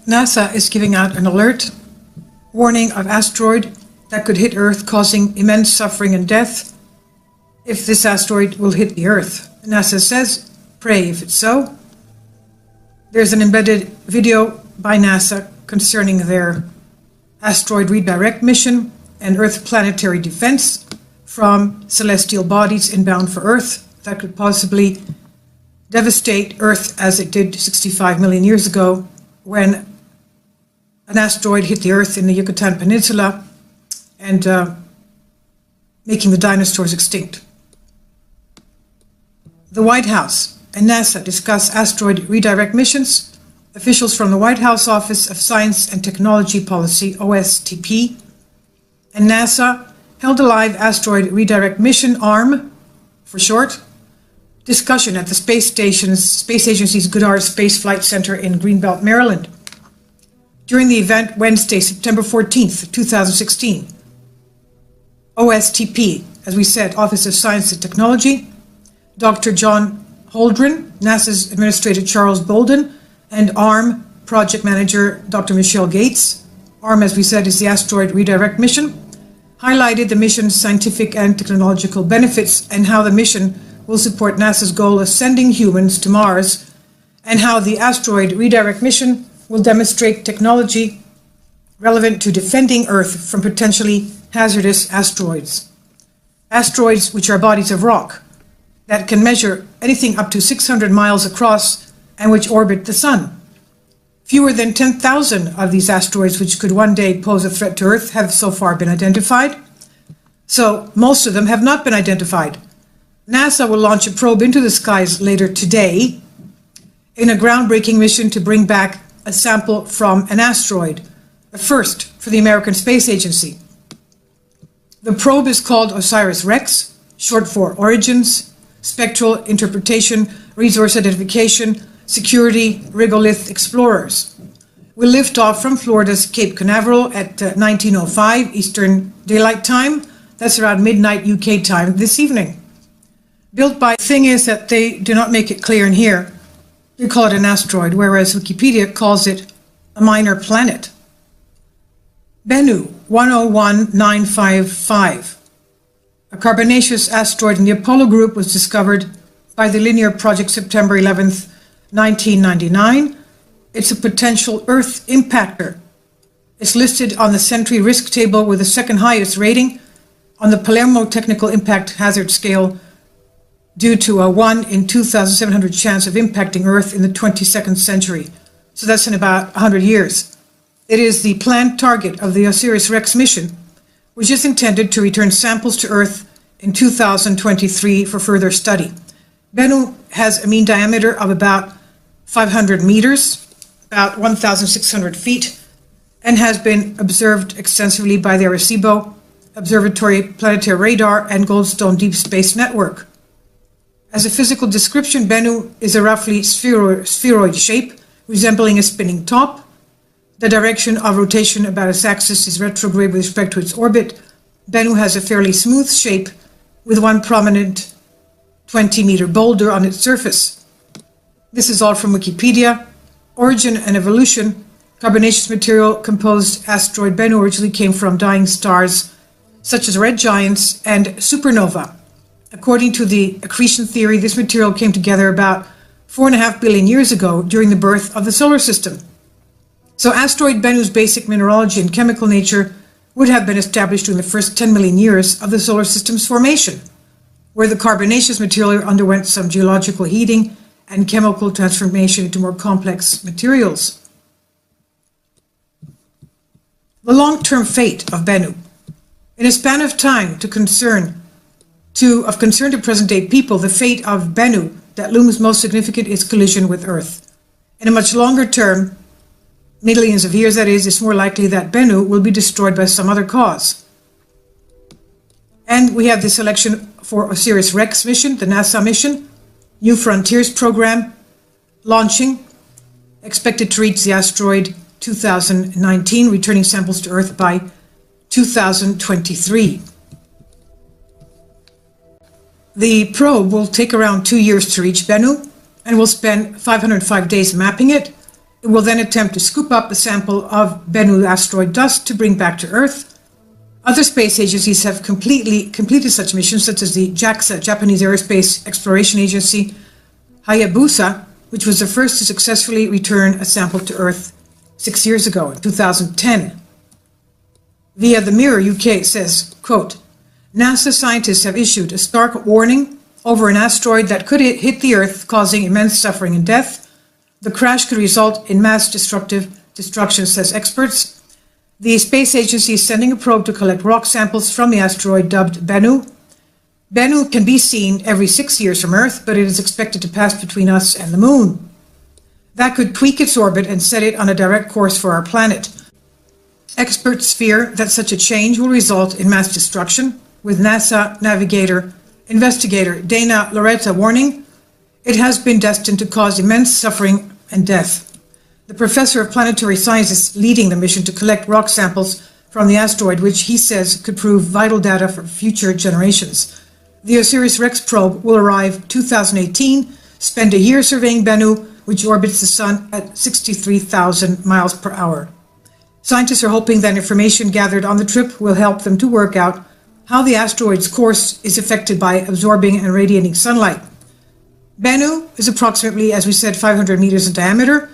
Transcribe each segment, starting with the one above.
NASA is giving out an alert warning of asteroid that could hit Earth, causing immense suffering and death if this asteroid will hit the Earth. NASA says, pray if it's so. There's an embedded video by NASA concerning their asteroid redirect mission and Earth planetary defense from celestial bodies inbound for Earth that could possibly devastate Earth as it did 65 million years ago when an asteroid hit the Earth in the Yucatan Peninsula and making the dinosaurs extinct. The White House and NASA discuss asteroid redirect missions. Officials from the White House Office of Science and Technology Policy, OSTP, and NASA held a live asteroid redirect mission, ARM for short, discussion at the Space Agency's Goddard Space Flight Center in Greenbelt, Maryland. During the event Wednesday, September 14th, 2016, OSTP, as we said, Office of Science and Technology, Dr. John Holdren, NASA's Administrator Charles Bolden, and ARM Project Manager Dr. Michelle Gates, ARM, as we said, is the Asteroid Redirect Mission, highlighted the mission's scientific and technological benefits and how the mission will support NASA's goal of sending humans to Mars, and how the Asteroid Redirect Mission will demonstrate technology relevant to defending Earth from potentially hazardous asteroids. Asteroids, which are bodies of rock that can measure anything up to 600 miles across and which orbit the Sun. Fewer than 10,000 of these asteroids, which could one day pose a threat to Earth, have so far been identified. So most of them have not been identified. NASA will launch a probe into the skies later today in a groundbreaking mission to bring back a sample from an asteroid, a first for the American Space Agency. The probe is called OSIRIS-REx, short for Origins, Spectral Interpretation, Resource Identification, Security, Regolith Explorers. Will lift off from Florida's Cape Canaveral at 19:05 Eastern Daylight Time. That's around midnight UK time this evening. Built by, the thing is that they do not make it clear in here. They call it an asteroid, whereas Wikipedia calls it a minor planet. BENNU 101955. A carbonaceous asteroid in the Apollo group was discovered by the Linear Project September 11th, 1999. It's a potential Earth impactor. It's listed on the Sentry risk table with the second highest rating on the Palermo Technical Impact Hazard Scale due to a 1 in 2,700 chance of impacting Earth in the 22nd century. So that's in about 100 years. It is the planned target of the OSIRIS-REx mission, which is intended to return samples to Earth in 2023 for further study. BENNU has a mean diameter of about 500 meters, about 1,600 feet, and has been observed extensively by the Arecibo Observatory Planetary Radar and Goldstone Deep Space Network. As a physical description, BENNU is a roughly spheroid shape, resembling a spinning top. The direction of rotation about its axis is retrograde with respect to its orbit. BENNU has a fairly smooth shape with one prominent 20-meter boulder on its surface. This is all from Wikipedia. Origin and evolution. Carbonaceous material composed asteroid BENNU originally came from dying stars such as red giants and supernova. According to the accretion theory, this material came together about 4.5 billion years ago during the birth of the solar system. So asteroid BENNU's basic mineralogy and chemical nature would have been established during the first 10 million years of the solar system's formation, where the carbonaceous material underwent some geological heating and chemical transformation into more complex materials. The long-term fate of BENNU. In a span of time of concern to present-day people, the fate of BENNU that looms most significant is collision with Earth. In a much longer term, millions of years that is, it's more likely that BENNU will be destroyed by some other cause. And we have the selection for OSIRIS-REx mission, the NASA mission, New Frontiers program, launching, expected to reach the asteroid 2019, returning samples to Earth by 2023. The probe will take around 2 years to reach BENNU and will spend 505 days mapping it. It will then attempt to scoop up a sample of BENNU asteroid dust to bring back to Earth. Other space agencies have completed such missions, such as the JAXA, Japanese Aerospace Exploration Agency, Hayabusa, which was the first to successfully return a sample to Earth 6 years ago, in 2010. Via the Mirror UK, it says, quote, NASA scientists have issued a stark warning over an asteroid that could hit the Earth, causing immense suffering and death. The crash could result in mass destruction, says experts. The space agency is sending a probe to collect rock samples from the asteroid dubbed BENNU. BENNU can be seen every 6 years from Earth, but it is expected to pass between us and the Moon. That could tweak its orbit and set it on a direct course for our planet. Experts fear that such a change will result in mass destruction, with NASA investigator Dana Loretta warning, it has been destined to cause immense suffering and death. The professor of planetary science is leading the mission to collect rock samples from the asteroid, which he says could prove vital data for future generations. The OSIRIS-REx probe will arrive 2018, spend a year surveying BENNU, which orbits the Sun at 63,000 miles per hour. Scientists are hoping that information gathered on the trip will help them to work out how the asteroid's course is affected by absorbing and radiating sunlight. BENNU is approximately, as we said, 500 meters in diameter.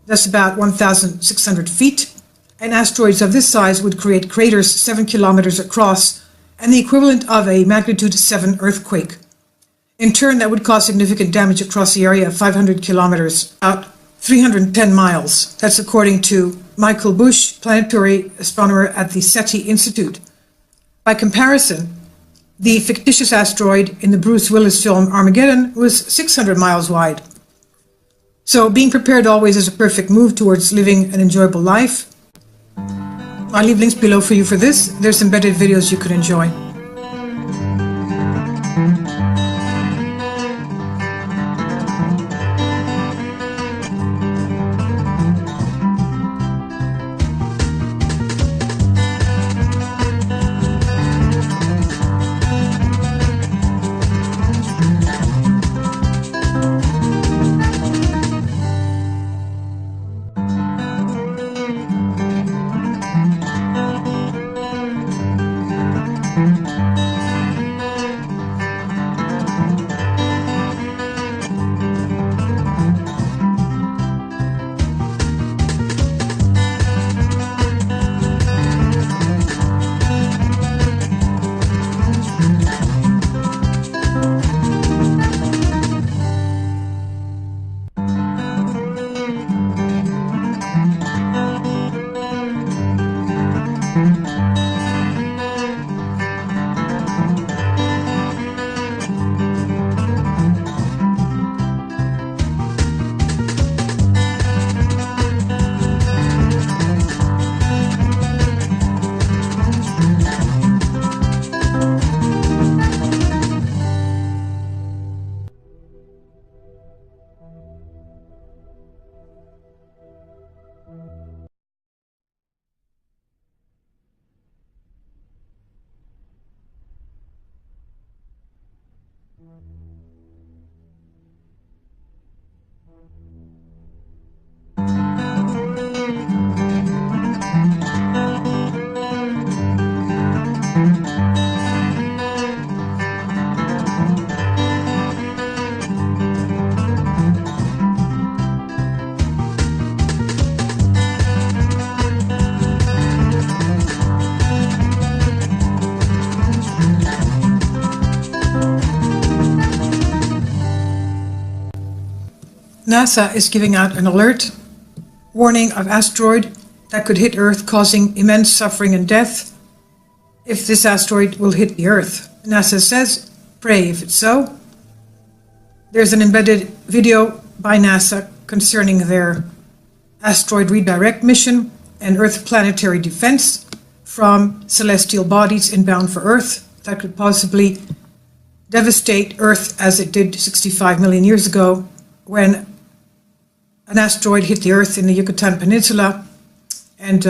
That's about 1,600 feet. And asteroids of this size would create craters 7 kilometers across and the equivalent of a magnitude 7 earthquake. In turn, that would cause significant damage across the area of 500 kilometers, about 310 miles. That's according to Michael Bush, planetary astronomer at the SETI Institute. By comparison, the fictitious asteroid in the Bruce Willis film Armageddon was 600 miles wide. So being prepared always is a perfect move towards living an enjoyable life. I'll leave links below for you for this. There's embedded videos you could enjoy. NASA is giving out an alert warning of asteroid that could hit Earth, causing immense suffering and death if this asteroid will hit the Earth. NASA says, pray if it's so. There's an embedded video by NASA concerning their asteroid redirect mission and Earth planetary defense from celestial bodies inbound for Earth that could possibly devastate Earth as it did 65 million years ago when an asteroid hit the Earth in the Yucatan Peninsula and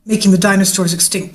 making the dinosaurs extinct.